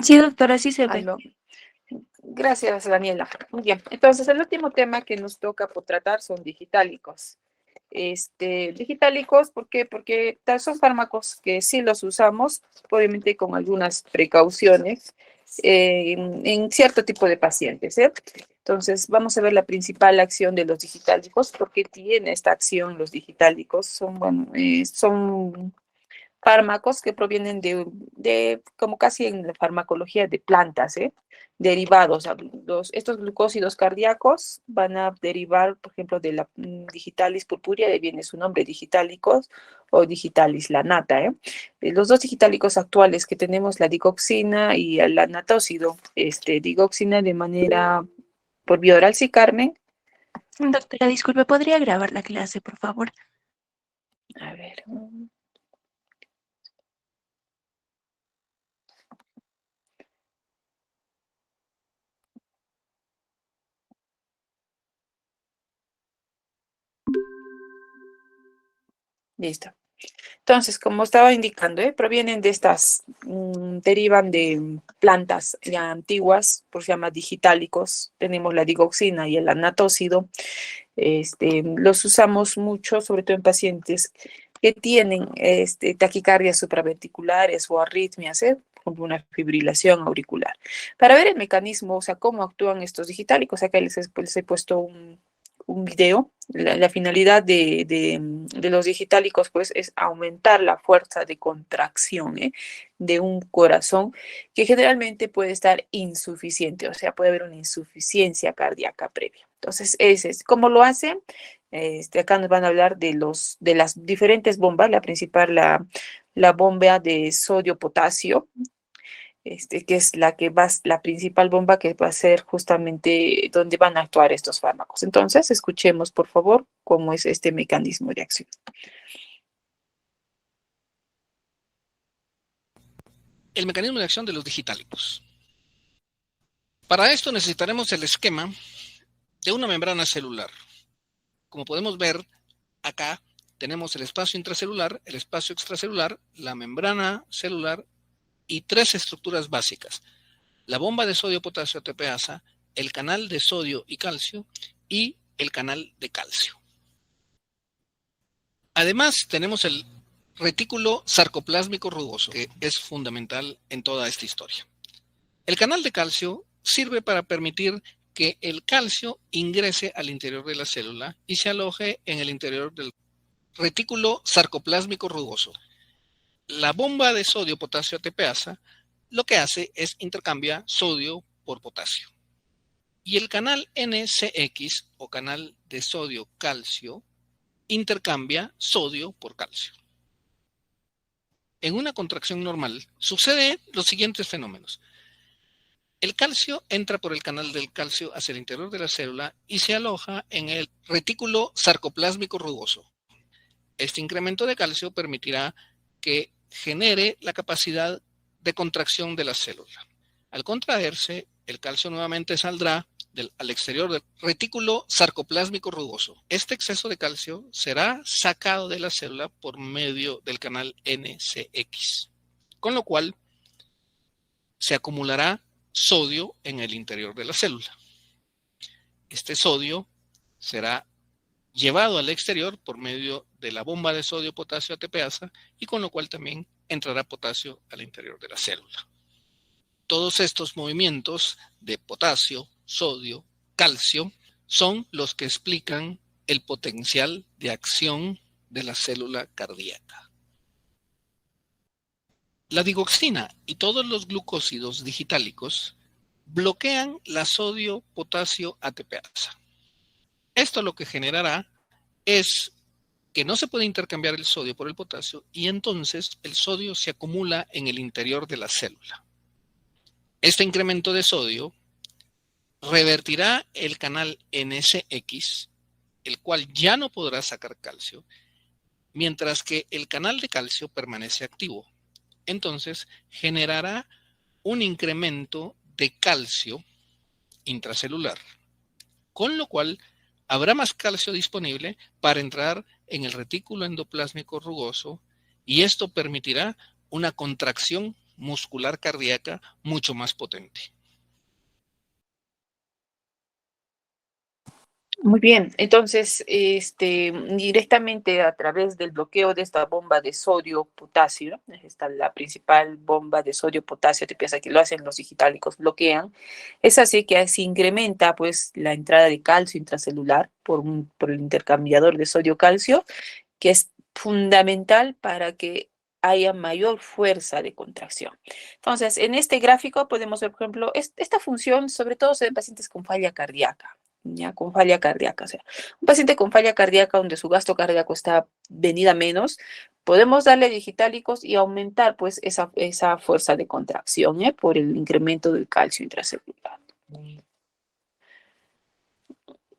Sí, doctora, sí se ve. Aló. Gracias, Daniela. Muy bien. Entonces, el último tema que nos toca por tratar son digitálicos. Digitálicos, ¿por qué? Porque son fármacos que sí los usamos, obviamente con algunas precauciones, en cierto tipo de pacientes, ¿eh? Entonces, vamos a ver la principal acción de los digitálicos. ¿Por qué tiene esta acción los digitálicos? Son, bueno, son fármacos que provienen como casi en la farmacología de plantas, ¿eh? Derivados. Estos glucósidos cardíacos van a derivar, por ejemplo, de la digitalis purpurea, de ahí viene su nombre, digitalicos o digitalis lanata, ¿eh? Los dos digitálicos actuales que tenemos, la digoxina y el anatócido, digoxina de manera por vía oral, sí, Carmen. Doctora, disculpe, ¿podría grabar la clase, por favor? A ver. Listo. Entonces, como estaba indicando, provienen de estas, derivan de plantas ya antiguas, por se llama digitálicos. Tenemos la digoxina y el anatócido. Los usamos mucho, sobre todo en pacientes que tienen taquicardias supraventriculares o arritmias, como una fibrilación auricular. Para ver el mecanismo, o sea, cómo actúan estos digitálicos, acá les he puesto un video. La finalidad de los digitálicos, pues, es aumentar la fuerza de contracción, de un corazón que generalmente puede estar insuficiente, o sea, puede haber una insuficiencia cardíaca previa. Entonces, ese es cómo lo hacen. Acá nos van a hablar de las diferentes bombas, la principal, la bomba de sodio-potasio, que es la principal bomba que va a ser justamente donde van a actuar estos fármacos. Entonces, escuchemos, por favor, cómo es este mecanismo de acción. El mecanismo de acción de los digitálicos. Para esto necesitaremos el esquema de una membrana celular. Como podemos ver, acá tenemos el espacio intracelular, el espacio extracelular, la membrana celular y tres estructuras básicas: la bomba de sodio-potasio ATPasa, el canal de sodio y calcio y el canal de calcio. Además, tenemos el retículo sarcoplásmico rugoso, que es fundamental en toda esta historia. El canal de calcio sirve para permitir que el calcio ingrese al interior de la célula y se aloje en el interior del retículo sarcoplásmico rugoso. La bomba de sodio-potasio ATPasa lo que hace es intercambiar sodio por potasio. Y el canal NCX o canal de sodio-calcio intercambia sodio por calcio. En una contracción normal suceden los siguientes fenómenos. El calcio entra por el canal del calcio hacia el interior de la célula y se aloja en el retículo sarcoplásmico rugoso. Este incremento de calcio permitirá que genere la capacidad de contracción de la célula. Al contraerse, el calcio nuevamente saldrá al exterior del retículo sarcoplásmico rugoso. Este exceso de calcio será sacado de la célula por medio del canal NCX, con lo cual se acumulará sodio en el interior de la célula. Este sodio será llevado al exterior por medio de la bomba de sodio-potasio ATPasa y con lo cual también entrará potasio al interior de la célula. Todos estos movimientos de potasio, sodio, calcio son los que explican el potencial de acción de la célula cardíaca. La digoxina y todos los glucósidos digitálicos bloquean la sodio-potasio ATPasa. Esto lo que generará es que no se puede intercambiar el sodio por el potasio y entonces el sodio se acumula en el interior de la célula. Este incremento de sodio revertirá el canal NCX, el cual ya no podrá sacar calcio, mientras que el canal de calcio permanece activo. Entonces generará un incremento de calcio intracelular, con lo cual habrá más calcio disponible para entrar en el retículo endoplásmico rugoso y esto permitirá una contracción muscular cardíaca mucho más potente. Muy bien, entonces, directamente a través del bloqueo de esta bomba de sodio-potasio, esta es la principal bomba de sodio-potasio, te piensas que lo hacen los digitálicos, bloquean, es así que se incrementa pues la entrada de calcio intracelular por el intercambiador de sodio-calcio, que es fundamental para que haya mayor fuerza de contracción. Entonces, en este gráfico podemos ver, por ejemplo, esta función sobre todo se ve en pacientes con falla cardíaca. Ya, con falla cardíaca, o sea, un paciente con falla cardíaca donde su gasto cardíaco está venida menos, podemos darle digitálicos y aumentar pues esa fuerza de contracción, por el incremento del calcio intracelular.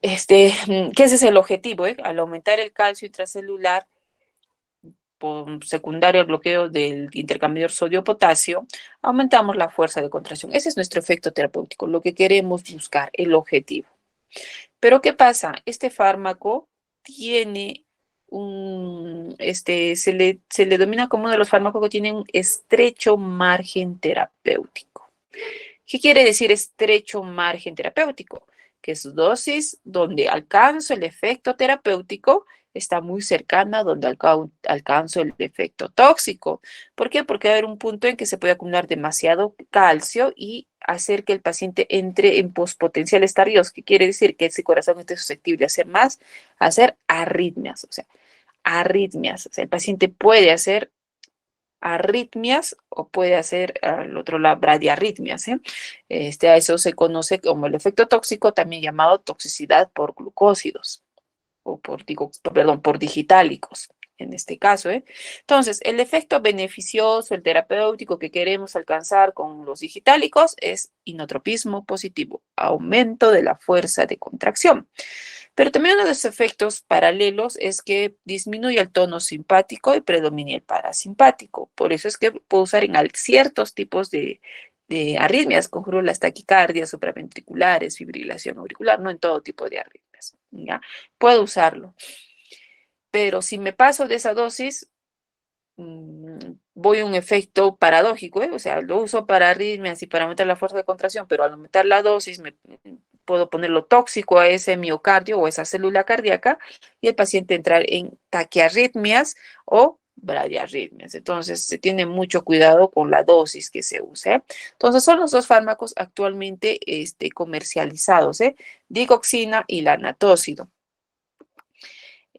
Que ese es el objetivo, al aumentar el calcio intracelular por secundario al bloqueo del intercambiador sodio-potasio, aumentamos la fuerza de contracción. Ese es nuestro efecto terapéutico, lo que queremos buscar, el objetivo. Pero ¿qué pasa? Este fármaco tiene se le denomina como uno de los fármacos que tienen un estrecho margen terapéutico. ¿Qué quiere decir estrecho margen terapéutico? Que su dosis donde alcanzo el efecto terapéutico está muy cercana donde alcanzo el efecto tóxico. ¿Por qué? Porque va a haber un punto en que se puede acumular demasiado calcio y hacer que el paciente entre en pospotenciales tardíos, que quiere decir que ese corazón esté susceptible a hacer arritmias, o sea, arritmias. O sea, el paciente puede hacer arritmias o puede hacer al otro lado bradiarritmias. A eso se conoce como el efecto tóxico, también llamado toxicidad por glucósidos o por digitálicos en este caso. Entonces, el efecto beneficioso, el terapéutico que queremos alcanzar con los digitálicos es inotropismo positivo, aumento de la fuerza de contracción. Pero también uno de los efectos paralelos es que disminuye el tono simpático y predomina el parasimpático. Por eso es que puedo usar en ciertos tipos de arritmias, conjuro las taquicardias supraventriculares, fibrilación auricular, no en todo tipo de arritmias. ¿Ya? Puedo usarlo. Pero si me paso de esa dosis, voy a un efecto paradójico, o sea, lo uso para arritmias y para aumentar la fuerza de contracción, pero al aumentar la dosis puedo ponerlo tóxico a ese miocardio o esa célula cardíaca y el paciente entrar en taquiarritmias o bradiarritmias. Entonces, se tiene mucho cuidado con la dosis que se usa. Entonces, son los dos fármacos actualmente comercializados, digoxina y lanatócido.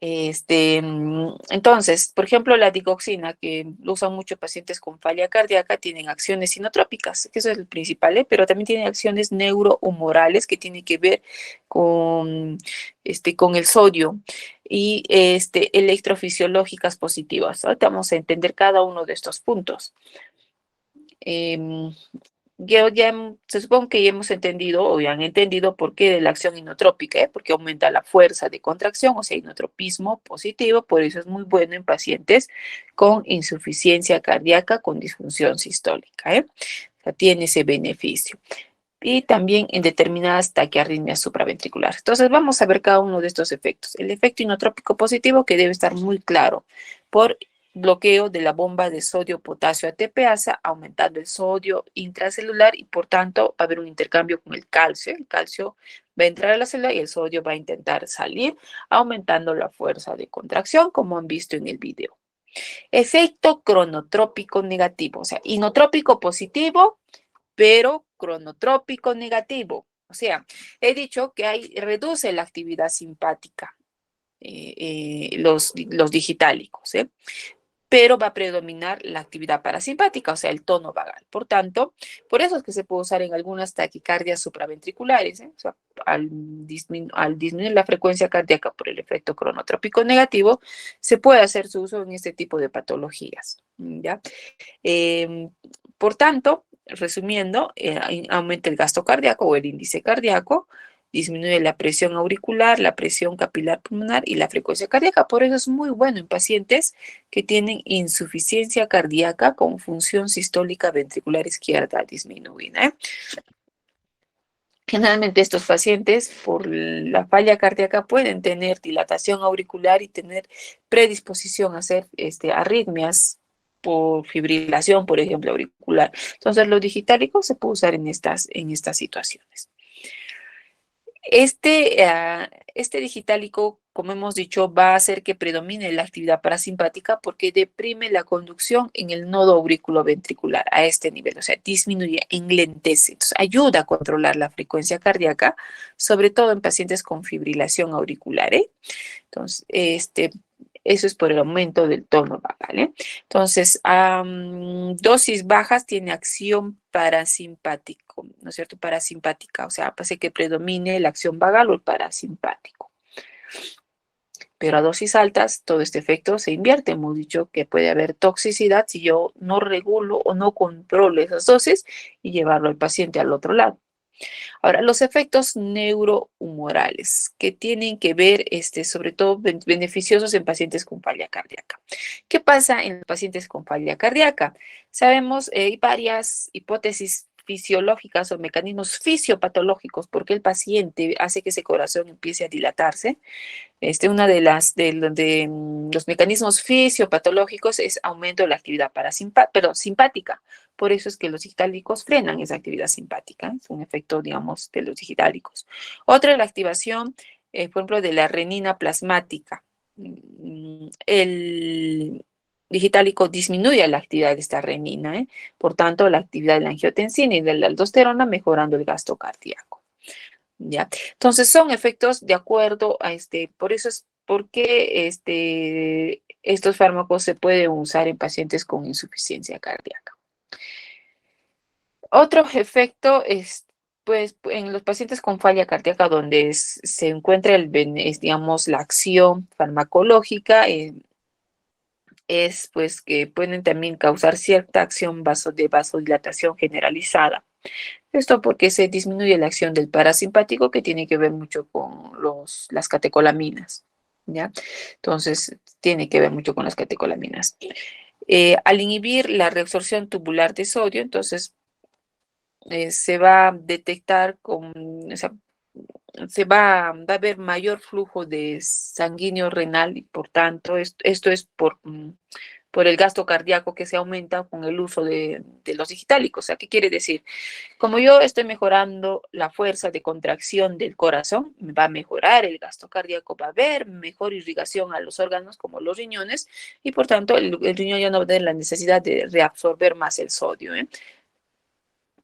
Entonces, por ejemplo, la digoxina, que lo usan muchos pacientes con falla cardíaca, tienen acciones inotrópicas, que eso es el principal, pero también tienen acciones neurohumorales que tienen que ver con el sodio y electrofisiológicas positivas. Ahorita vamos a entender cada uno de estos puntos. Se supone que ya hemos entendido o ya han entendido por qué de la acción inotrópica, porque aumenta la fuerza de contracción, o sea, inotropismo positivo, por eso es muy bueno en pacientes con insuficiencia cardíaca con disfunción sistólica, o sea, tiene ese beneficio. Y también en determinadas taquiarritmias supraventriculares. Entonces vamos a ver cada uno de estos efectos. El efecto inotrópico positivo, que debe estar muy claro, por bloqueo de la bomba de sodio-potasio ATPasa, aumentando el sodio intracelular y por tanto va a haber un intercambio con el calcio. El calcio va a entrar a la célula y el sodio va a intentar salir, aumentando la fuerza de contracción, como han visto en el video. Efecto cronotrópico negativo, o sea, inotrópico positivo, pero cronotrópico negativo. O sea, he dicho que reduce la actividad simpática, los digitálicos, pero va a predominar la actividad parasimpática, o sea, el tono vagal. Por tanto, por eso es que se puede usar en algunas taquicardias supraventriculares, o sea, al disminuir la frecuencia cardíaca por el efecto cronotrópico negativo, se puede hacer su uso en este tipo de patologías, ¿ya? Por tanto, resumiendo, aumenta el gasto cardíaco o el índice cardíaco, disminuye la presión auricular, la presión capilar pulmonar y la frecuencia cardíaca. Por eso es muy bueno en pacientes que tienen insuficiencia cardíaca con función sistólica ventricular izquierda disminuida. Generalmente estos pacientes por la falla cardíaca pueden tener dilatación auricular y tener predisposición a hacer arritmias por fibrilación, por ejemplo, auricular. Entonces, los digitálicos se puede usar en estas situaciones. Este digitálico, como hemos dicho, va a hacer que predomine la actividad parasimpática porque deprime la conducción en el nodo auriculoventricular a este nivel, o sea, disminuye, enlentece. Entonces, ayuda a controlar la frecuencia cardíaca, sobre todo en pacientes con fibrilación auricular, ¿eh? Entonces, eso es por el aumento del tono vagal, ¿eh? Entonces, dosis bajas tiene acción parasimpático, ¿no es cierto? Parasimpática, o sea, hace que predomine la acción vagal o el parasimpático. Pero a dosis altas, todo este efecto se invierte. Hemos dicho que puede haber toxicidad si yo no regulo o no controlo esas dosis y llevarlo al paciente al otro lado. Ahora, los efectos neurohumorales que tienen que ver, sobre todo, beneficiosos en pacientes con falla cardíaca. ¿Qué pasa en los pacientes con falla cardíaca? Sabemos, hay varias hipótesis fisiológicas o mecanismos fisiopatológicos porque el paciente hace que ese corazón empiece a dilatarse. Una de los mecanismos fisiopatológicos es aumento de la actividad simpática. Por eso es que los digitálicos frenan esa actividad simpática. Es un efecto, digamos, de los digitálicos. Otra es la activación, por ejemplo, de la renina plasmática. El digitálico disminuye la actividad de esta renina, ¿eh? Por tanto, la actividad de la angiotensina y de la aldosterona mejorando el gasto cardíaco. ¿Ya? Entonces son efectos de acuerdo a por eso es porque estos fármacos se pueden usar en pacientes con insuficiencia cardíaca. Otro efecto es, pues, en los pacientes con falla cardíaca donde se encuentra digamos, la acción farmacológica, es pues que pueden también causar cierta acción de vasodilatación generalizada. Esto porque se disminuye la acción del parasimpático que tiene que ver mucho con las catecolaminas, ¿ya? Entonces, tiene que ver mucho con las catecolaminas. Al inhibir la reabsorción tubular de sodio, entonces se va a detectar o sea, va a haber mayor flujo de sanguíneo renal y por tanto esto es por el gasto cardíaco que se aumenta con el uso de los digitálicos. O sea, ¿qué quiere decir? Como yo estoy mejorando la fuerza de contracción del corazón, me va a mejorar el gasto cardíaco, va a haber mejor irrigación a los órganos como los riñones y por tanto el riñón ya no va a tener la necesidad de reabsorber más el sodio, ¿eh?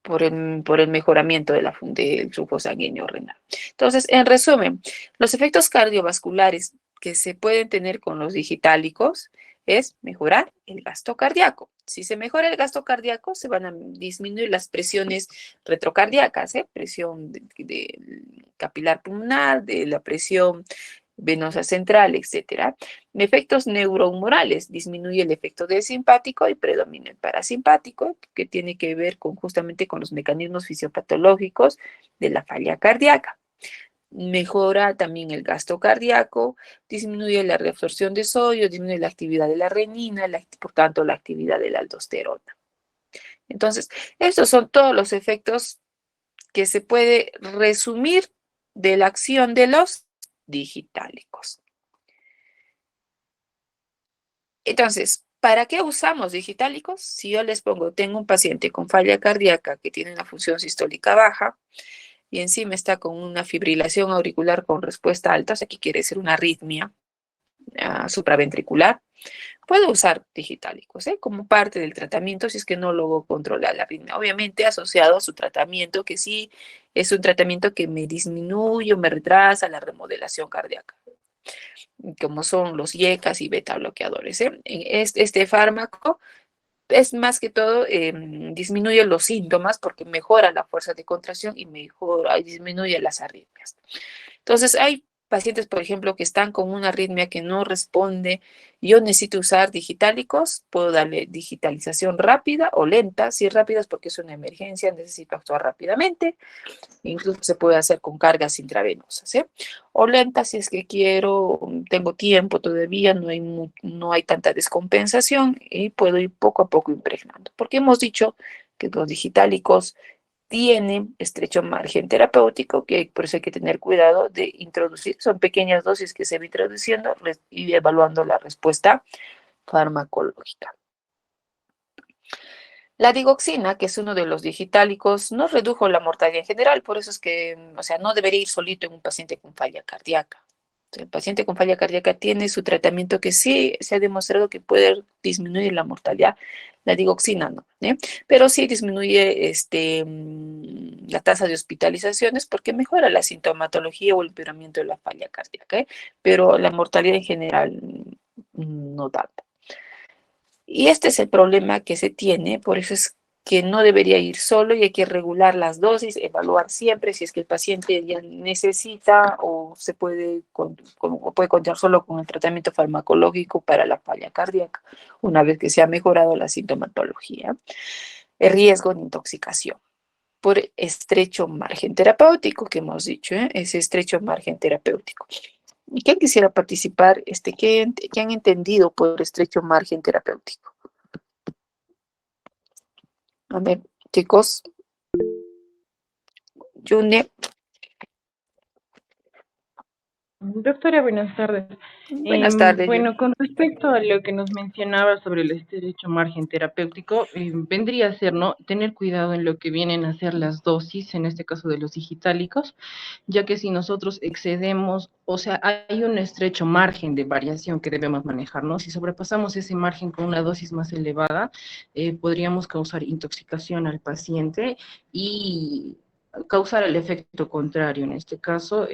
Por el mejoramiento del flujo sanguíneo renal. Entonces, en resumen, los efectos cardiovasculares que se pueden tener con los digitálicos es mejorar el gasto cardíaco. Si se mejora el gasto cardíaco, se van a disminuir las presiones retrocardíacas, presión de capilar pulmonar, de la presión venosa central, etcétera. Efectos neurohumorales, disminuye el efecto del simpático y predomina el parasimpático, que tiene que ver justamente con los mecanismos fisiopatológicos de la falla cardíaca. Mejora también el gasto cardíaco, disminuye la reabsorción de sodio, disminuye la actividad de la renina, por tanto la actividad de la aldosterona. Entonces, estos son todos los efectos que se puede resumir de la acción de los digitálicos. Entonces, ¿para qué usamos digitálicos? Si yo les pongo, tengo un paciente con falla cardíaca que tiene una función sistólica baja y encima está con una fibrilación auricular con respuesta alta, o sea, que quiere decir una arritmia supraventricular, puedo usar digitálicos como parte del tratamiento si es que no logro controlar la arritmia. Obviamente asociado a su tratamiento, que sí es un tratamiento que me disminuye o me retrasa la remodelación cardíaca, como son los IECAs y beta bloqueadores. Este fármaco es más que todo, disminuye los síntomas porque mejora la fuerza de contracción y disminuye las arritmias. Entonces, hay pacientes, por ejemplo, que están con una arritmia que no responde. Yo necesito usar digitálicos, puedo darle digitalización rápida o lenta. Si es rápida es porque es una emergencia, necesito actuar rápidamente. Incluso se puede hacer con cargas intravenosas, o lenta si es que tengo tiempo todavía, no hay tanta descompensación y puedo ir poco a poco impregnando. Porque hemos dicho que los digitálicos tienen estrecho margen terapéutico, que por eso hay que tener cuidado de introducir, son pequeñas dosis que se va introduciendo y evaluando la respuesta farmacológica. La digoxina, que es uno de los digitálicos, no redujo la mortalidad en general, por eso es que, o sea, no debería ir solito en un paciente con falla cardíaca. El paciente con falla cardíaca tiene su tratamiento que sí se ha demostrado que puede disminuir la mortalidad. La digoxina no, ¿eh? Pero sí disminuye la tasa de hospitalizaciones porque mejora la sintomatología o el empeoramiento de la falla cardíaca, ¿eh? Pero la mortalidad en general no tanto. Y este es el problema que se tiene, por eso es que no debería ir solo y hay que regular las dosis, evaluar siempre si es que el paciente ya necesita o se puede, o puede contar solo con el tratamiento farmacológico para la falla cardíaca, una vez que se ha mejorado la sintomatología. El riesgo de intoxicación por estrecho margen terapéutico, que hemos dicho, ¿eh? Ese estrecho margen terapéutico. ¿Y quién quisiera participar? ¿Qué han entendido por estrecho margen terapéutico? A ver, chicos, June, Doctora, buenas tardes. buenas tardes, June. Bueno, con respecto a lo que nos mencionaba sobre el estrecho margen terapéutico, vendría a ser, ¿no? Tener cuidado en lo que vienen a ser las dosis, en este caso de los digitálicos, ya que si nosotros excedemos, o sea, hay un estrecho margen de variación que debemos manejar, ¿no? Si sobrepasamos ese margen con una dosis más elevada, podríamos causar intoxicación al paciente y causar el efecto contrario, en este caso,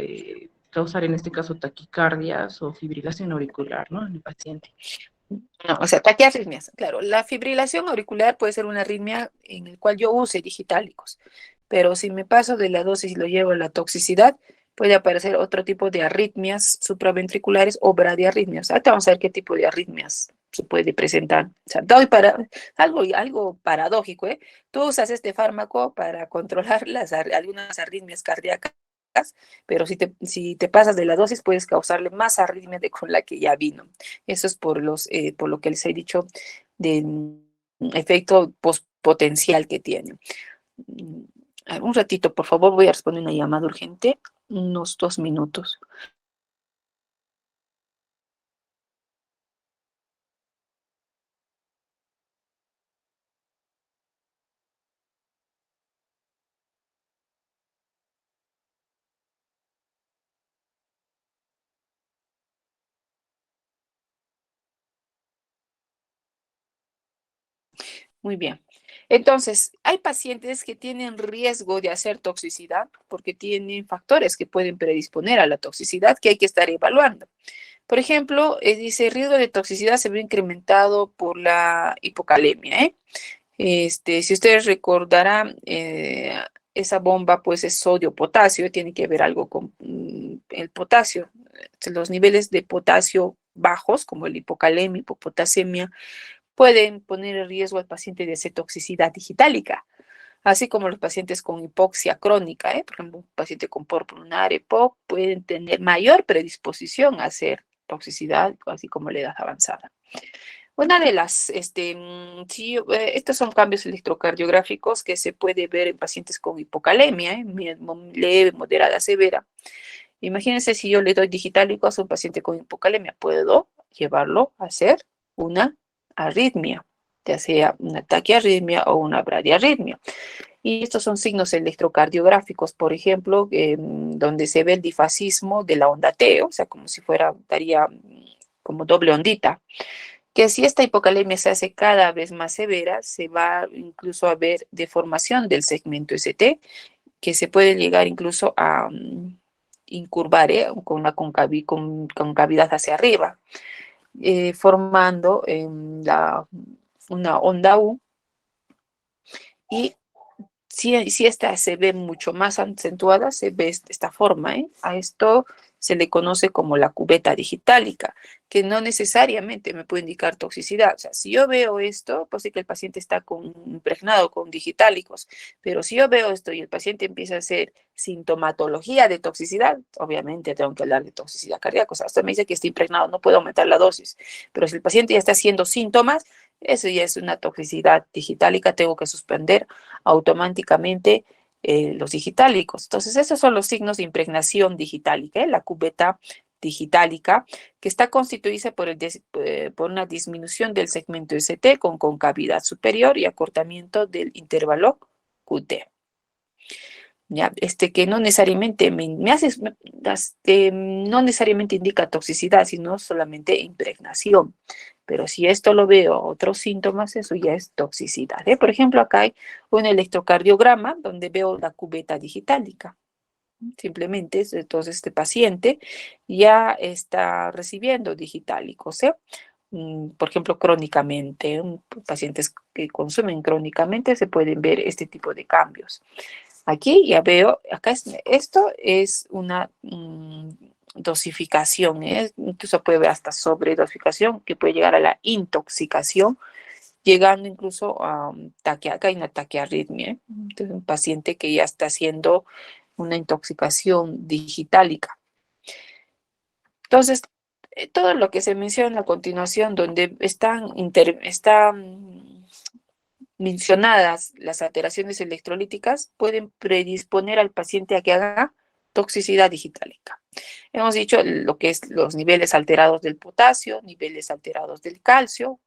causar en este caso taquicardias o fibrilación auricular, ¿no? En el paciente. No, o sea, taquiarritmias. Claro, la fibrilación auricular puede ser una arritmia en el cual yo use digitálicos, pero si me paso de la dosis y lo llevo a la toxicidad, puede aparecer otro tipo de arritmias supraventriculares o bradiarritmias. Ahorita vamos a ver qué tipo de arritmias se puede presentar. O sea, algo paradójico, ¿eh? Tú usas este fármaco para controlar algunas arritmias cardíacas, pero si te pasas de la dosis puedes causarle más arritmia de con la que ya vino. Eso es por lo que les he dicho del efecto potencial que tiene. Un ratito, por favor, voy a responder una llamada urgente, unos 2 minutos. Muy bien. Entonces, hay pacientes que tienen riesgo de hacer toxicidad porque tienen factores que pueden predisponer a la toxicidad que hay que estar evaluando. Por ejemplo, dice, el riesgo de toxicidad se ve incrementado por la hipocalemia, ¿eh? Si ustedes recordarán, esa bomba pues es sodio-potasio, tiene que ver algo con el potasio. Los niveles de potasio bajos, como el hipocalemia, hipopotasemia, pueden poner en riesgo al paciente de hacer toxicidad digitálica, así como los pacientes con hipoxia crónica, ¿eh? Por ejemplo, un paciente con pulmonar EPOC pueden tener mayor predisposición a hacer toxicidad, así como la edad avanzada. Una de las, sí, estos son cambios electrocardiográficos que se puede ver en pacientes con hipocalemia, leve, moderada, severa. Imagínense si yo le doy digitálicos a un paciente con hipocalemia, puedo llevarlo a hacer una arritmia, ya sea una taquiarritmia o una bradiarritmia. Y estos son signos electrocardiográficos, por ejemplo, donde se ve el difasismo de la onda T, o sea, como si daría como doble ondita. Que si esta hipocalemia se hace cada vez más severa, se va incluso a ver deformación del segmento ST, que se puede llegar incluso a incurvar, con una concavidad hacia arriba, formando una onda U. Y si esta se ve mucho más acentuada, se ve esta forma, ¿eh? A esto se le conoce como la cubeta digitálica, que no necesariamente me puede indicar toxicidad. O sea, si yo veo esto, pues sí que el paciente está impregnado con digitálicos, pero si yo veo esto y el paciente empieza a hacer sintomatología de toxicidad, obviamente tengo que hablar de toxicidad cardíaca. O sea, usted me dice que está impregnado, no puedo aumentar la dosis, pero si el paciente ya está haciendo síntomas, eso ya es una toxicidad digitálica, tengo que suspender automáticamente los digitálicos. Entonces, esos son los signos de impregnación digitálica, ¿eh? La cubeta digitálica, que está constituida por una disminución del segmento ST con concavidad superior y acortamiento del intervalo QT. Ya, que no necesariamente no necesariamente indica toxicidad, sino solamente impregnación. Pero si esto lo veo otros síntomas, eso ya es toxicidad. Por ejemplo, acá hay un electrocardiograma donde veo la cubeta digitálica. Simplemente, entonces, este paciente ya está recibiendo digitálicos, por ejemplo, crónicamente. Pacientes que consumen crónicamente se pueden ver este tipo de cambios. Aquí ya veo, esto es una dosificación, incluso puede haber hasta sobredosificación, que puede llegar a la intoxicación, llegando incluso a acá hay una taquiarritmia. Entonces, un paciente que ya está haciendo una intoxicación digitálica. Entonces, todo lo que se menciona a continuación, donde están mencionadas las alteraciones electrolíticas, pueden predisponer al paciente a que haga toxicidad digitálica. Hemos dicho lo que es los niveles alterados del potasio, niveles alterados del calcio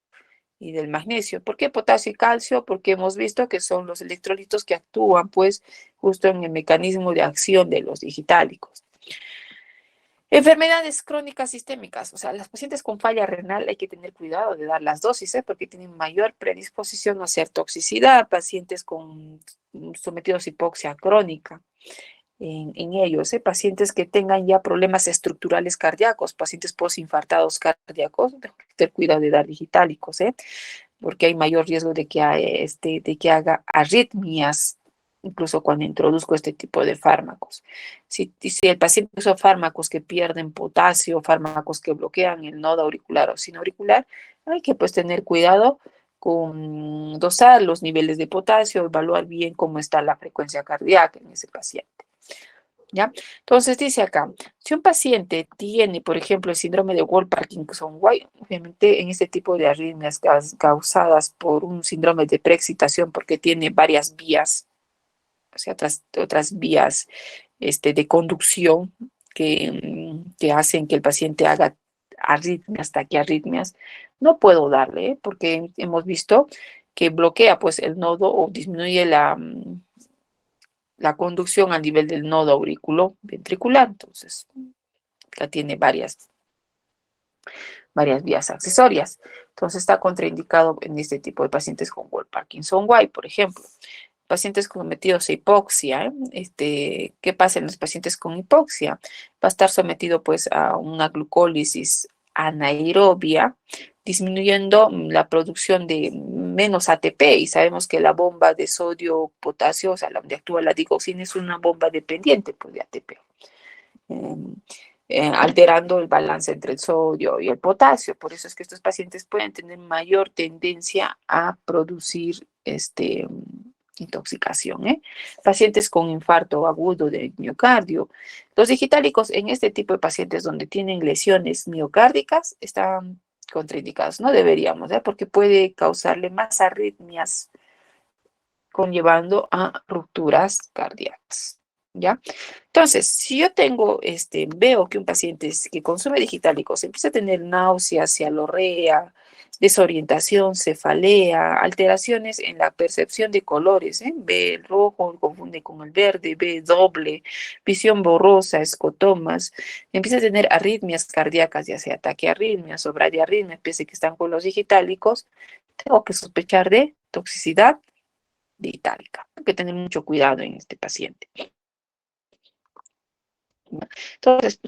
y del magnesio. ¿Por qué potasio y calcio? Porque hemos visto que son los electrolitos que actúan, pues, justo en el mecanismo de acción de los digitálicos. Enfermedades crónicas sistémicas, o sea, las pacientes con falla renal hay que tener cuidado de dar las dosis, porque tienen mayor predisposición a hacer toxicidad, pacientes sometidos a hipoxia crónica en ellos, pacientes que tengan ya problemas estructurales cardíacos, pacientes posinfartados cardíacos, hay que tener cuidado de dar digitálicos, porque hay mayor riesgo de que haga arritmias, incluso cuando introduzco este tipo de fármacos. Si el paciente usa fármacos que pierden potasio, fármacos que bloquean el nodo auricular o sinauricular, hay que pues tener cuidado con dosar los niveles de potasio, evaluar bien cómo está la frecuencia cardíaca en ese paciente. ¿Ya? Entonces dice acá, si un paciente tiene, por ejemplo, el síndrome de Wolff-Parkinson-White, obviamente en este tipo de arritmias causadas por un síndrome de preexcitación, porque tiene varias vías, o sea, otras vías de conducción que hacen que el paciente haga arritmias, taquiarritmias, no puedo darle, porque hemos visto que bloquea pues el nodo o disminuye la conducción a nivel del nodo auriculoventricular. Entonces, ya tiene varias vías accesorias. Entonces, está contraindicado en este tipo de pacientes con Wolff-Parkinson-White, por ejemplo. Pacientes sometidos a hipoxia, ¿qué pasa en los pacientes con hipoxia? Va a estar sometido pues a una glucólisis anaerobia, disminuyendo la producción de menos ATP, y sabemos que la bomba de sodio-potasio, o sea, donde actúa la digoxina, es una bomba dependiente pues, de ATP, alterando el balance entre el sodio y el potasio. Por eso es que estos pacientes pueden tener mayor tendencia a producir intoxicación. Pacientes con infarto agudo de miocardio. Los digitálicos en este tipo de pacientes donde tienen lesiones miocárdicas están contraindicados. No deberíamos, porque puede causarle más arritmias, conllevando a rupturas cardíacas. ¿Ya? Entonces, si yo veo que un paciente que consume digitálicos empieza a tener náuseas, cialorrea, desorientación, cefalea, alteraciones en la percepción de colores, ve el rojo, confunde con el verde, ve doble, visión borrosa, escotomas, empieza a tener arritmias cardíacas, ya sea taquiarritmias o bradiarritmias, pese que están con los digitálicos, tengo que sospechar de toxicidad digitálica. Hay que tener mucho cuidado en este paciente. Entonces,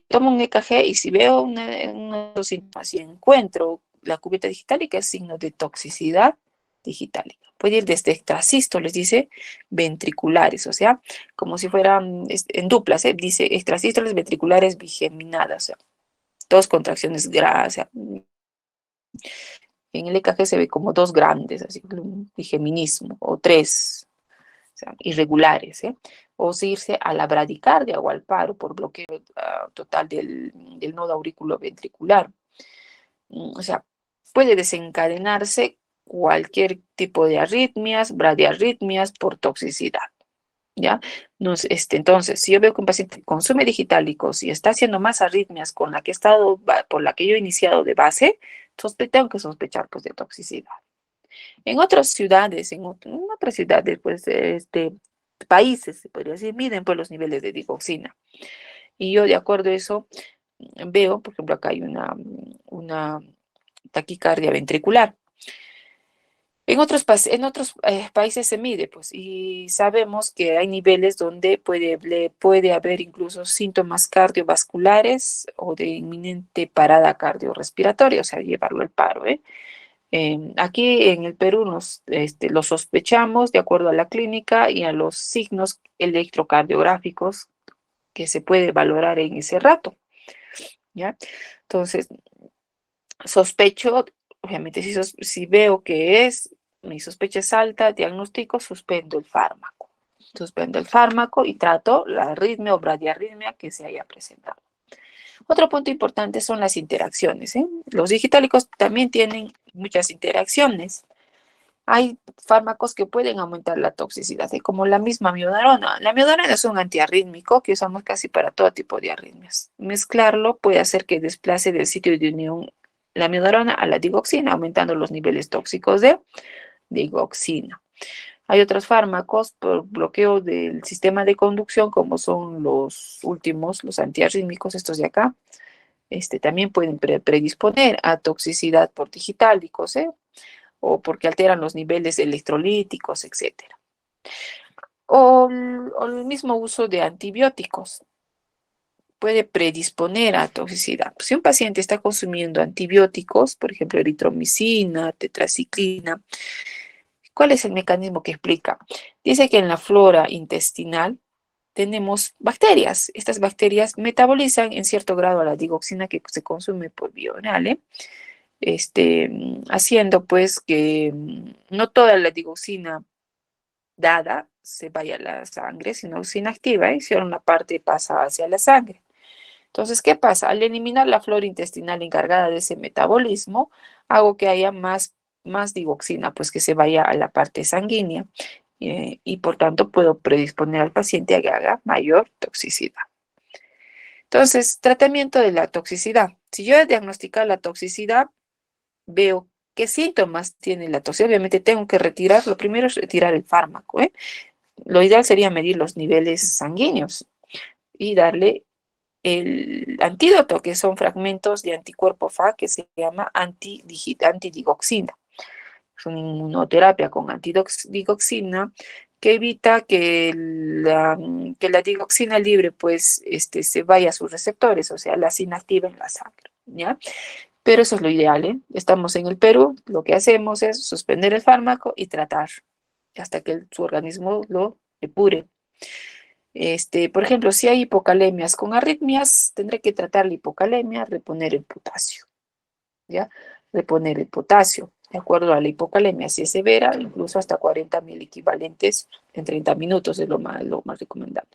tomo un EKG y si veo unos síntomas y encuentro la cubeta digitálica, es signo de toxicidad digitálica. Puede ir desde extrasístoles, dice, ventriculares, o sea, como si fueran en duplas, dice extrasístoles ventriculares bigeminadas, o sea, dos contracciones graves. En el EKG se ve como dos grandes, así, un bigeminismo, o tres, o sea, irregulares, o irse a la bradicardia o al paro por bloqueo total del nodo auriculoventricular. O sea, puede desencadenarse cualquier tipo de arritmias, bradiarritmias por toxicidad. ¿ya? Entonces, si yo veo que un paciente consume digitálicos y está haciendo más arritmias con la que he estado, por la que yo he iniciado de base, tengo que sospechar pues de toxicidad. En otras ciudades, en otras ciudades, pues, países, se podría decir, miden pues los niveles de digoxina. Y yo, de acuerdo a eso, veo, por ejemplo, acá hay una taquicardia ventricular. En otros países se mide, pues, y sabemos que hay niveles donde puede haber incluso síntomas cardiovasculares o de inminente parada cardiorrespiratoria, o sea, llevarlo al paro, ¿eh? Aquí en el Perú lo sospechamos de acuerdo a la clínica y a los signos electrocardiográficos que se puede valorar en ese rato, ¿ya? Entonces, sospecho, obviamente, si veo que mi sospecha es alta, diagnóstico, suspendo el fármaco. Suspendo el fármaco y trato la arritmia o bradiarritmia que se haya presentado. Otro punto importante son las interacciones, ¿eh? Los digitálicos también tienen muchas interacciones. Hay fármacos que pueden aumentar la toxicidad, ¿eh? Como la misma miodarona. La miodarona es un antiarrítmico que usamos casi para todo tipo de arritmias. Mezclarlo puede hacer que desplace del sitio de unión la miodarona a la digoxina, aumentando los niveles tóxicos de digoxina. Hay otros fármacos por bloqueo del sistema de conducción, como son los últimos, los antiarrítmicos, estos de acá. También pueden predisponer a toxicidad por digitálicos, ¿eh? O porque alteran los niveles electrolíticos, etcétera. O el mismo uso de antibióticos puede predisponer a toxicidad. Si un paciente está consumiendo antibióticos, por ejemplo, eritromicina, tetraciclina, ¿cuál es el mecanismo que explica? Dice que en la flora intestinal tenemos bacterias. Estas bacterias metabolizan en cierto grado a la digoxina que se consume por vía oral, ¿eh? Haciendo pues que no toda la digoxina dada se vaya a la sangre, sino se inactiva, y solo una parte pasa hacia la sangre. Entonces, ¿qué pasa? Al eliminar la flora intestinal encargada de ese metabolismo, hago que haya más digoxina, pues que se vaya a la parte sanguínea, y por tanto puedo predisponer al paciente a que haga mayor toxicidad. Entonces, tratamiento de la toxicidad. Si yo he diagnosticado la toxicidad, veo qué síntomas tiene la toxicidad. Obviamente tengo que retirar, lo primero es retirar el fármaco, ¿eh? Lo ideal sería medir los niveles sanguíneos y darle el antídoto, que son fragmentos de anticuerpo Fa, que se llama antidigoxina. Es una inmunoterapia con antidigoxina que evita que la digoxina libre pues, se vaya a sus receptores, o sea, las inactiva en la sangre, ¿ya? Pero eso es lo ideal, ¿eh? Estamos en el Perú, lo que hacemos es suspender el fármaco y tratar hasta que su organismo lo depure. Por ejemplo, si hay hipocalemias con arritmias, tendré que tratar la hipocalemia, reponer el potasio, ¿ya? Reponer el potasio, de acuerdo a la hipocalemia, si es severa, incluso hasta 40.000 equivalentes en 30 minutos es lo más recomendable.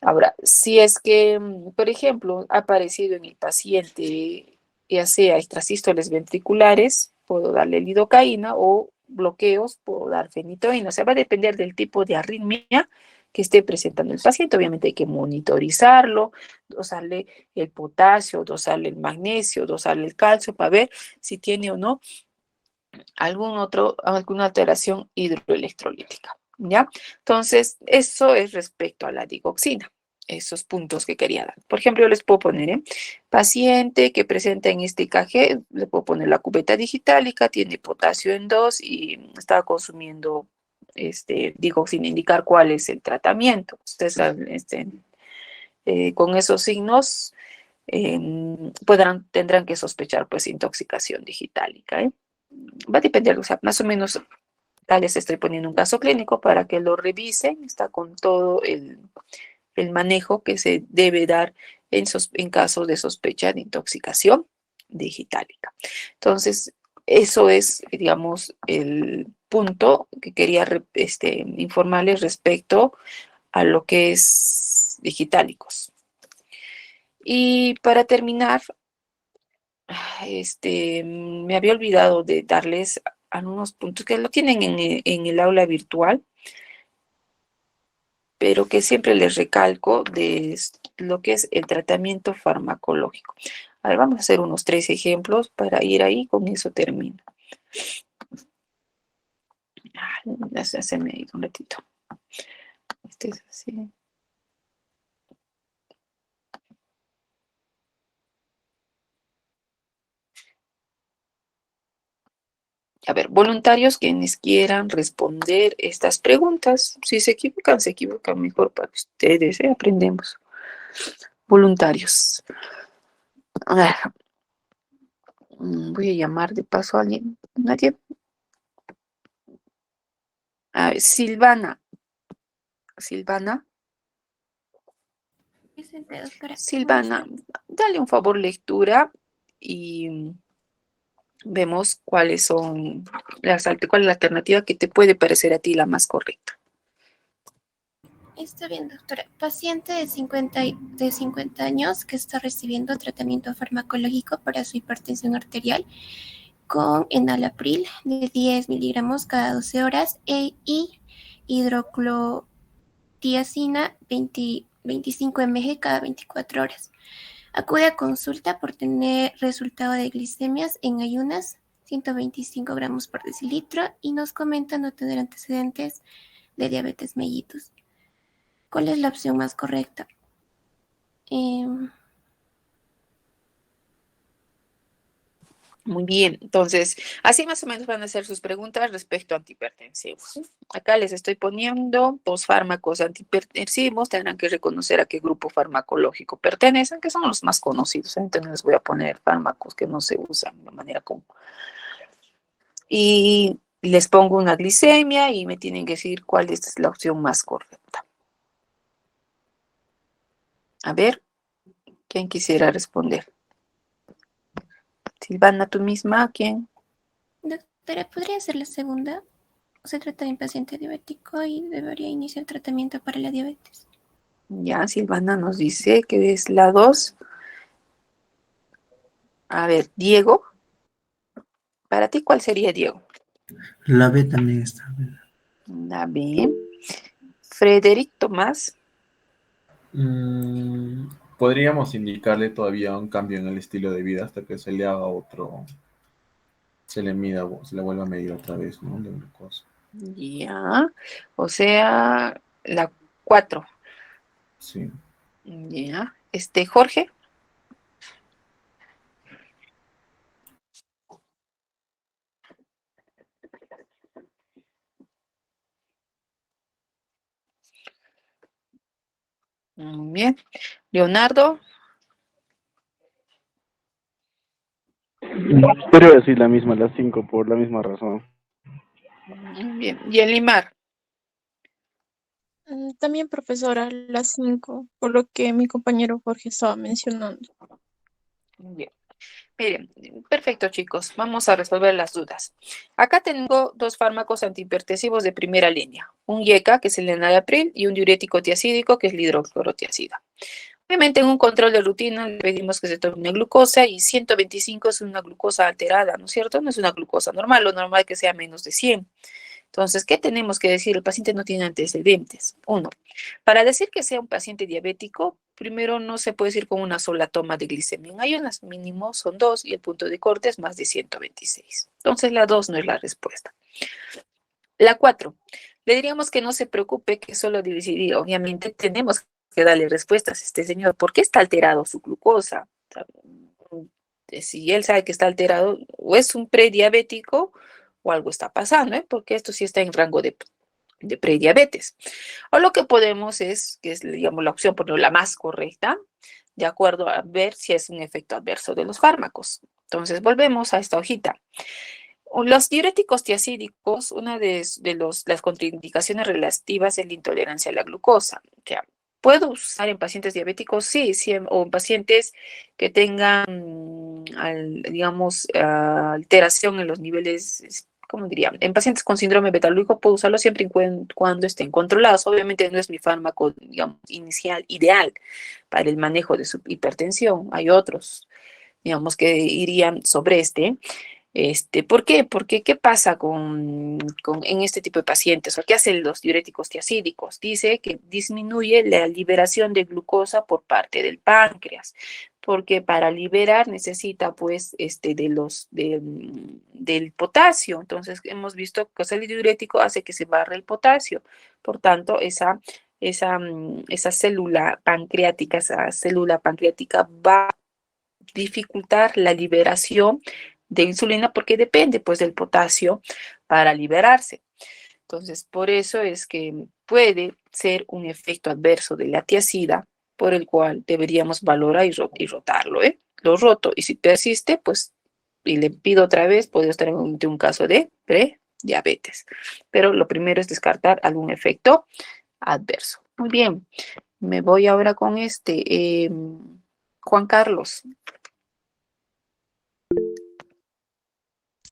Ahora, si es que, por ejemplo, ha aparecido en el paciente, ya sea extrasístoles ventriculares, puedo darle lidocaína, o bloqueos, puedo dar fenitoína. O sea, va a depender del tipo de arritmia que esté presentando el paciente. Obviamente hay que monitorizarlo, dosarle el potasio, dosarle el magnesio, dosarle el calcio para ver si tiene o no alguna alteración hidroelectrolítica, ¿ya? Entonces, eso es respecto a la digoxina, esos puntos que quería dar. Por ejemplo, yo les puedo poner, paciente que presenta en este IKG, le puedo poner la cubeta digitálica, tiene potasio en 2 y está consumiendo digoxina, indicar cuál es el tratamiento. Ustedes con esos signos tendrán que sospechar pues intoxicación digitálica, ¿eh? Va a depender, o sea, más o menos, tal vez estoy poniendo un caso clínico para que lo revisen, está con todo el manejo que se debe dar en caso de sospecha de intoxicación digitálica. Entonces, eso es, digamos, el punto que quería informarles respecto a lo que es digitálicos. Y para terminar, me había olvidado de darles algunos puntos que lo tienen en el aula virtual. pero que siempre les recalco de lo que es el tratamiento farmacológico. A ver, vamos a hacer unos 3 ejemplos para ir ahí, con eso termino. Ya se me ha ido un ratito. Este es así. A ver, voluntarios quienes quieran responder estas preguntas. Si se equivocan mejor para ustedes, aprendemos. Voluntarios. A ver, voy a llamar de paso a alguien. ¿Nadie? A ver, Silvana. Silvana. Presente, doctora. Silvana, dale un favor lectura y vemos cuáles son cuál es la alternativa que te puede parecer a ti la más correcta. Está bien, doctora. Paciente de 50 años que está recibiendo tratamiento farmacológico para su hipertensión arterial con enalapril de 10 miligramos cada 12 horas y hidroclorotiazina 25 mg cada 24 horas. Acude a consulta por tener resultado de glicemias en ayunas, 125 gramos por decilitro, y nos comenta no tener antecedentes de diabetes mellitus. ¿Cuál es la opción más correcta? Muy bien, entonces, así más o menos van a ser sus preguntas respecto a antihipertensivos. Acá les estoy poniendo 2 fármacos antihipertensivos, tendrán que reconocer a qué grupo farmacológico pertenecen, que son los más conocidos. Entonces les voy a poner fármacos que no se usan de manera común. Y les pongo una glicemia y me tienen que decir cuál es la opción más correcta. A ver, ¿quién quisiera responder? Silvana, tú misma, ¿quién? Doctora, ¿podría ser la segunda? Se trata de un paciente diabético y debería iniciar tratamiento para la diabetes. Ya, Silvana nos dice que es la 2. A ver, Diego. ¿Para ti cuál sería, Diego? La B también está. La B. Frederic Tomás. Podríamos indicarle todavía un cambio en el estilo de vida hasta que se le haga otro, se le vuelva a medir otra vez, ¿no? De glucosa. Ya, o sea, la 4. Sí. Ya, Jorge. Muy bien. Leonardo. Podría decir la misma, las 5, por la misma razón. Muy bien. Y Elimar. También, profesora, las 5, por lo que mi compañero Jorge estaba mencionando. Muy bien. Miren, perfecto, chicos. Vamos a resolver las dudas. Acá tengo 2 fármacos antihipertensivos de primera línea. Un IECA, que es el enalapril, y un diurético tiacídico, que es la hidroclorotiazida. Obviamente, en un control de rutina le pedimos que se tome una glucosa y 125 es una glucosa alterada, ¿no es cierto? No es una glucosa normal, lo normal es que sea menos de 100. Entonces, ¿qué tenemos que decir? El paciente no tiene antecedentes. 1. Para decir que sea un paciente diabético, primero no se puede decir con una sola toma de glicemia en ayunas, mínimo son 2 y el punto de corte es más de 126. Entonces, la 2 no es la respuesta. La 4. Le diríamos que no se preocupe, que solo decidir. Obviamente tenemos que darle respuestas a este señor. ¿Por qué está alterado su glucosa? Si él sabe que está alterado, o es un prediabético o algo está pasando, porque esto sí está en rango de prediabetes. O lo que podemos es, que es, digamos, la opción, por la más correcta, de acuerdo a ver si es un efecto adverso de los fármacos. Entonces, volvemos a esta hojita. Los diuréticos tiacídicos, una de las contraindicaciones relativas es la intolerancia a la glucosa. O sea, ¿puedo usar en pacientes diabéticos? Sí, o en pacientes que tengan, digamos, alteración en los niveles, ¿cómo diría? En pacientes con síndrome beta-lúdico puedo usarlo siempre y cuando estén controlados. Obviamente no es mi fármaco, digamos, inicial, ideal para el manejo de su hipertensión. Hay otros, digamos, que irían sobre este. ¿Por qué? Porque ¿qué pasa en este tipo de pacientes? ¿O qué hacen los diuréticos tiacídicos? Dice que disminuye la liberación de glucosa por parte del páncreas, porque para liberar necesita pues del potasio. Entonces hemos visto que el diurético hace que se barre el potasio. Por tanto, esa célula pancreática va a dificultar la liberación de insulina porque depende pues del potasio para liberarse. Entonces, por eso es que puede ser un efecto adverso de la tiacida por el cual deberíamos valorar y rotarlo, ¿eh? Lo roto y si persiste, pues, y le pido otra vez, puede estar en un caso de prediabetes. Pero lo primero es descartar algún efecto adverso. Muy bien, me voy ahora con Juan Carlos.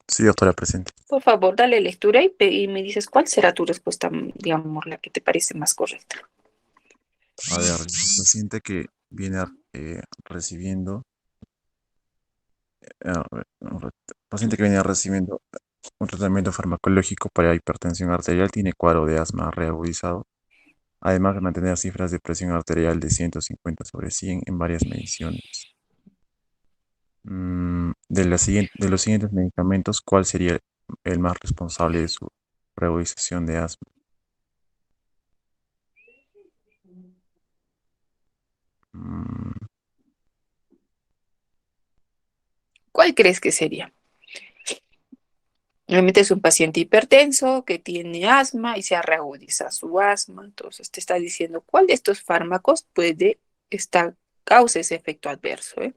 Sí, doctora, presente. Por favor, dale lectura y me dices cuál será tu respuesta, digamos, la que te parece más correcta. A ver, el paciente que viene recibiendo, a ver, paciente que viene recibiendo un tratamiento farmacológico para hipertensión arterial tiene cuadro de asma reagudizado, además de mantener cifras de presión arterial de 150/100 en varias mediciones. De los siguientes medicamentos, ¿cuál sería el más responsable de su reagudización de asma? Mm, ¿Cuál crees que sería? Realmente es un paciente hipertenso que tiene asma y se reagudiza su asma. Entonces te está diciendo cuál de estos fármacos puede causa ese efecto adverso, ¿eh?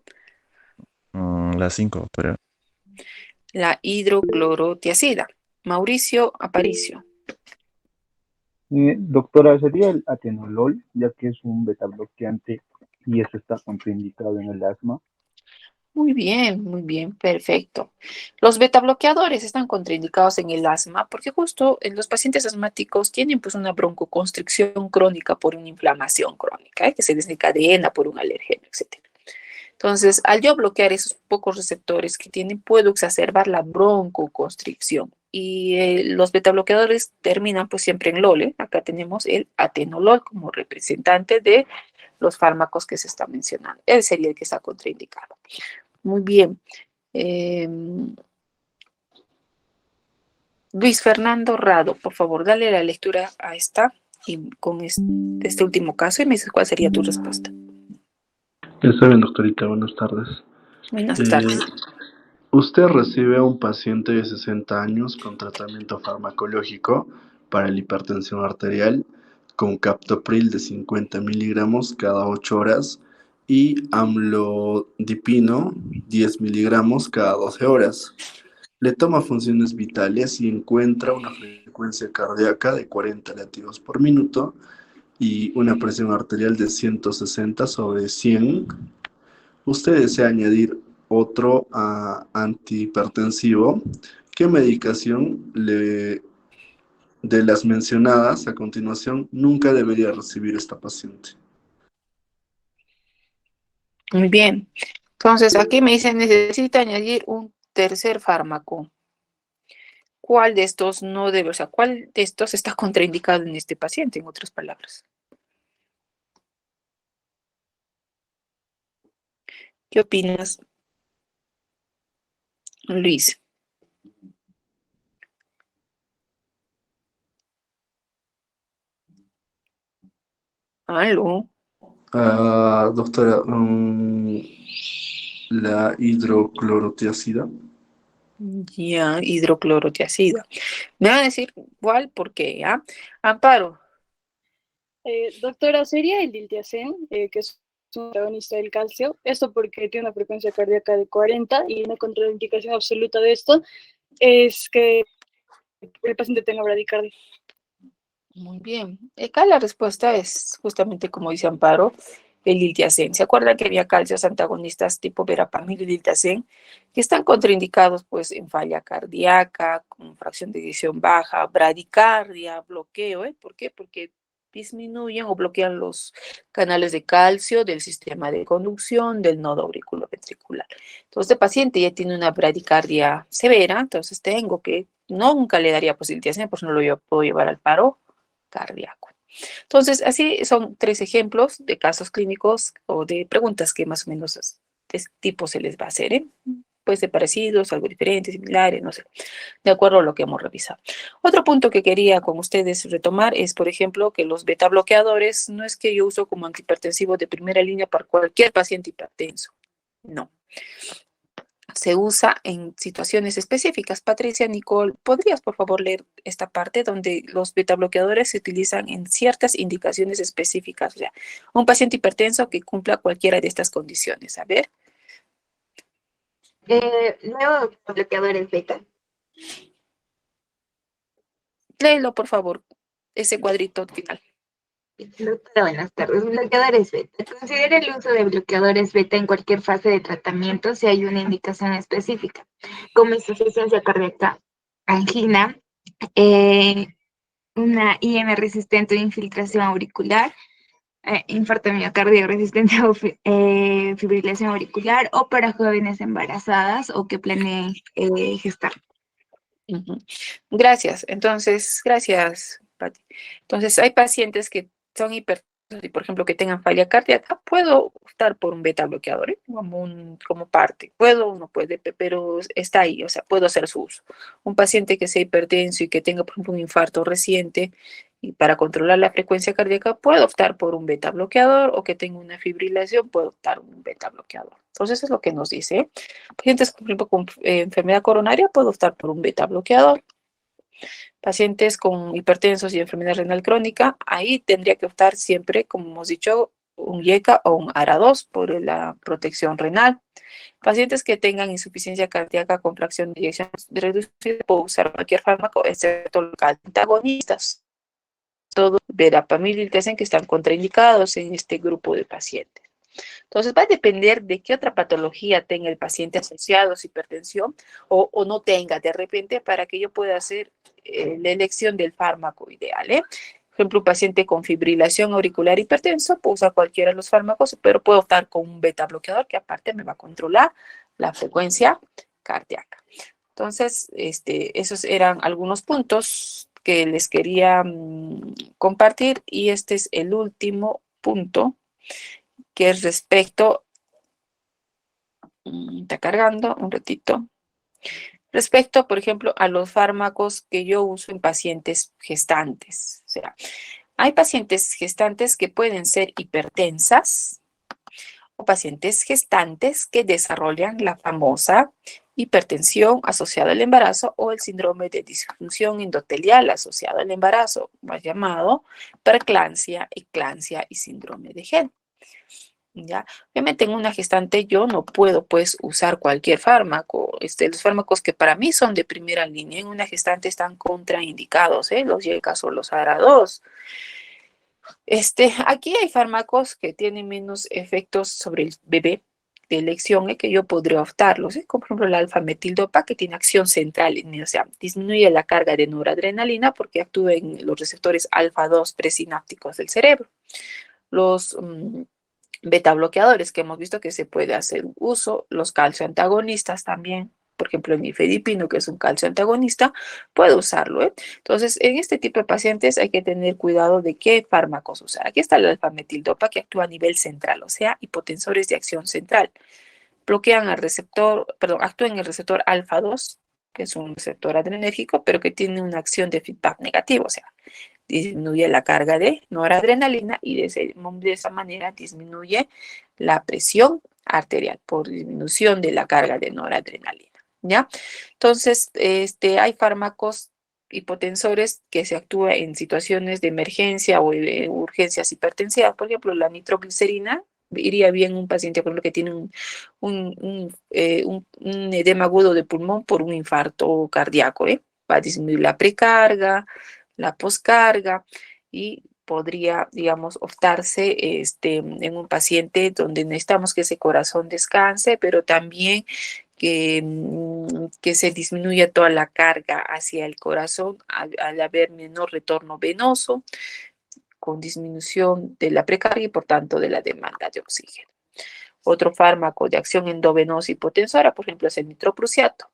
la 5, doctora. La hidroclorotiazida. Mauricio Aparicio. Doctora, ¿sería el atenolol, ya que es un beta bloqueante y eso está contraindicado en el asma? Muy bien, perfecto. Los betabloqueadores están contraindicados en el asma porque justo en los pacientes asmáticos tienen pues una broncoconstricción crónica por una inflamación crónica, que se desencadena por un alergeno, etc. Entonces, al yo bloquear esos pocos receptores que tienen, puedo exacerbar la broncoconstricción. Y los betabloqueadores terminan pues siempre en LOL, ¿eh? Acá tenemos el atenolol como representante de los fármacos que se están mencionando. Él sería el que está contraindicado. Muy bien. Luis Fernando Rado, por favor, dale la lectura a esta y con este último caso y me dices cuál sería tu respuesta. Está bien, doctorita, buenas tardes. Buenas tardes. Usted recibe a un paciente de 60 años con tratamiento farmacológico para la hipertensión arterial con captopril de 50 miligramos cada 8 horas y amlodipino 10 miligramos cada 12 horas. Le toma funciones vitales y encuentra una frecuencia cardíaca de 40 latidos por minuto y una presión arterial de 160/100. Usted desea añadir otro antihipertensivo. ¿Qué medicación de las mencionadas a continuación nunca debería recibir esta paciente? Muy bien. Entonces, aquí me dice, necesita añadir un tercer fármaco. ¿Cuál de estos no debe, o sea, cuál de estos está contraindicado en este paciente, en otras palabras? ¿Qué opinas, Luis? ¿Aló? Doctora, la hidroclorotiazida. Ya, hidroclorotiazida. Me van a decir cuál, por qué, ¿ah? Amparo. Doctora, ¿sería el diltiazem, que es un antagonista del calcio? Esto porque tiene una frecuencia cardíaca de 40 y una contraindicación absoluta de esto es que el paciente tenga bradicardia. Muy bien. Acá la respuesta es justamente como dice Amparo, el diltiazem. ¿Se acuerdan que había calcios antagonistas tipo verapamil y diltiazem que están contraindicados pues en falla cardíaca, con fracción de eyección baja, bradicardia, bloqueo? ¿Por qué? Porque disminuyen o bloquean los canales de calcio del sistema de conducción del nodo auriculoventricular. Entonces, este paciente ya tiene una bradicardia severa, entonces nunca le daría posibilidad, por eso no lo puedo llevar al paro cardíaco. Entonces, así son 3 ejemplos de casos clínicos o de preguntas que más o menos de este tipo se les va a hacer, ¿eh? Puede ser parecidos, algo diferentes, similares, no sé, de acuerdo a lo que hemos revisado. Otro punto que quería con ustedes retomar es, por ejemplo, que los beta bloqueadores no es que yo uso como antihipertensivo de primera línea para cualquier paciente hipertenso, no. Se usa en situaciones específicas. Patricia, Nicole, ¿podrías por favor leer esta parte donde los beta bloqueadores se utilizan en ciertas indicaciones específicas? O sea, un paciente hipertenso que cumpla cualquiera de estas condiciones. A ver. Nuevo bloqueadores beta. Léelo, por favor, ese cuadrito final. Doctora, buenas tardes. Bloqueadores beta. Considera el uso de bloqueadores beta en cualquier fase de tratamiento si hay una indicación específica, como insuficiencia cardíaca, angina, una IM resistente o infiltración auricular, infarto miocardio resistente o fibrilación auricular, o para jóvenes embarazadas o que planeen gestar. Gracias. Entonces, gracias, Pati. Entonces, hay pacientes que son hipertensos y, por ejemplo, que tengan falla cardíaca, puedo optar por un beta bloqueador, ¿eh? Como parte. Puedo, no puede, pero está ahí, o sea, puedo hacer su uso. Un paciente que sea hipertenso y que tenga, por ejemplo, un infarto reciente y para controlar la frecuencia cardíaca, puedo optar por un beta bloqueador, o que tenga una fibrilación, puedo optar por un beta bloqueador. Entonces, eso es lo que nos dice, ¿eh? Pacientes, por ejemplo, con enfermedad coronaria, puedo optar por un beta bloqueador. Pacientes con hipertensos y enfermedad renal crónica, ahí tendría que optar siempre, como hemos dicho, un IECA o un ARA2 por la protección renal. Pacientes que tengan insuficiencia cardíaca con fracción de eyección reducida, puedo usar cualquier fármaco, excepto los antagonistas. Todos verapamil y que están contraindicados en este grupo de pacientes. Entonces va a depender de qué otra patología tenga el paciente asociado a su hipertensión o no tenga de repente, para que yo pueda hacer la elección del fármaco ideal, ¿eh? Por ejemplo, un paciente con fibrilación auricular hipertenso, puedo usar cualquiera de los fármacos, pero puedo optar con un beta bloqueador que aparte me va a controlar la frecuencia cardíaca. Entonces, esos eran algunos puntos que les quería compartir, y este es el último punto, que es respecto, está cargando un ratito, respecto, por ejemplo, a los fármacos que yo uso en pacientes gestantes. O sea, hay pacientes gestantes que pueden ser hipertensas o pacientes gestantes que desarrollan la famosa hipertensión asociada al embarazo o el síndrome de disfunción endotelial asociado al embarazo, más llamado preeclampsia, eclampsia y síndrome de Gel. ¿Ya? Obviamente en una gestante yo no puedo pues usar cualquier fármaco. Los fármacos que para mí son de primera línea en una gestante están contraindicados, los IECAS o los ARA2. Aquí hay fármacos que tienen menos efectos sobre el bebé de elección, que yo podría optarlos, como por ejemplo la alfa-metildopa, que tiene acción central, o sea, disminuye la carga de noradrenalina porque actúa en los receptores alfa-2 presinápticos del cerebro. Los beta bloqueadores que hemos visto que se puede hacer uso, los calcio antagonistas también, por ejemplo el nifedipino, que es un calcio antagonista, puedo usarlo, ¿eh? Entonces, en este tipo de pacientes hay que tener cuidado de qué fármacos usar. Aquí está la alfa-metildopa, que actúa a nivel central, o sea, hipotensores de acción central. Bloquean al receptor, actúan en el receptor alfa-2, que es un receptor adrenérgico, pero que tiene una acción de feedback negativo, o sea, disminuye la carga de noradrenalina y de esa manera disminuye la presión arterial por disminución de la carga de noradrenalina, ¿ya? Entonces, hay fármacos hipotensores que se actúan en situaciones de emergencia o de urgencias hipertensivas. Por ejemplo, la nitroglicerina iría bien un paciente, por ejemplo, que tiene un edema agudo de pulmón por un infarto cardíaco, va a disminuir la precarga, la poscarga, y podría, digamos, optarse en un paciente donde necesitamos que ese corazón descanse, pero también que se disminuya toda la carga hacia el corazón al haber menor retorno venoso, con disminución de la precarga y por tanto de la demanda de oxígeno. Otro fármaco de acción endovenosa hipotensora, por ejemplo, es el nitroprusiato.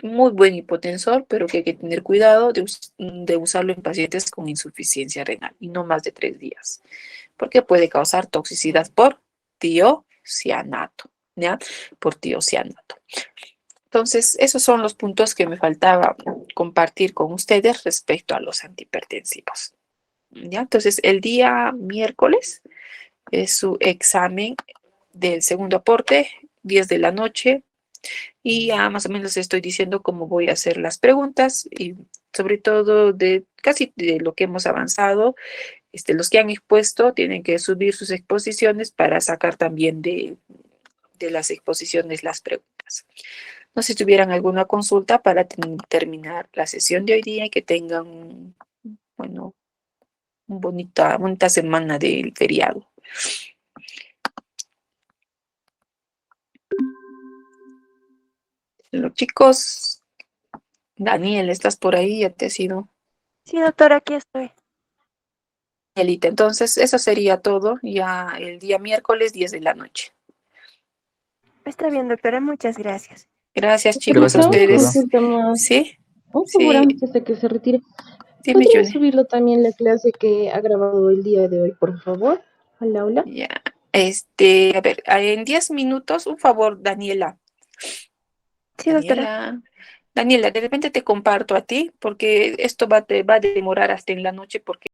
Muy buen hipotensor, pero que hay que tener cuidado de usarlo en pacientes con insuficiencia renal y no más de 3 días, porque puede causar toxicidad por tiocianato, ¿ya? Por tiocianato. Entonces, esos son los puntos que me faltaba compartir con ustedes respecto a los antihipertensivos, ¿ya? Entonces, el día miércoles es su examen del segundo aporte, 10 de la noche, y ya más o menos estoy diciendo cómo voy a hacer las preguntas y sobre todo de casi de lo que hemos avanzado. Los que han expuesto tienen que subir sus exposiciones para sacar también de las exposiciones las preguntas. No sé si tuvieran alguna consulta para terminar la sesión de hoy día y que tengan, bueno, bonita semana del feriado. Los chicos, Daniel, ¿estás por ahí? Ya te has ido. Sí, doctora, aquí estoy. Elita, entonces eso sería todo ya el día miércoles 10 de la noche. Está bien, doctora, muchas gracias. Gracias, chicos, a ustedes. Consulta más. ¿Sí? Un favor antes de que se retire. Dime, ¿Podría Juni. subirlo también la clase que ha grabado el día de hoy, por favor, al aula? Ya. A ver, en 10 minutos, un favor, Daniela. Sí, doctora. Daniela, de repente te comparto a ti, porque esto va a demorar hasta en la noche, porque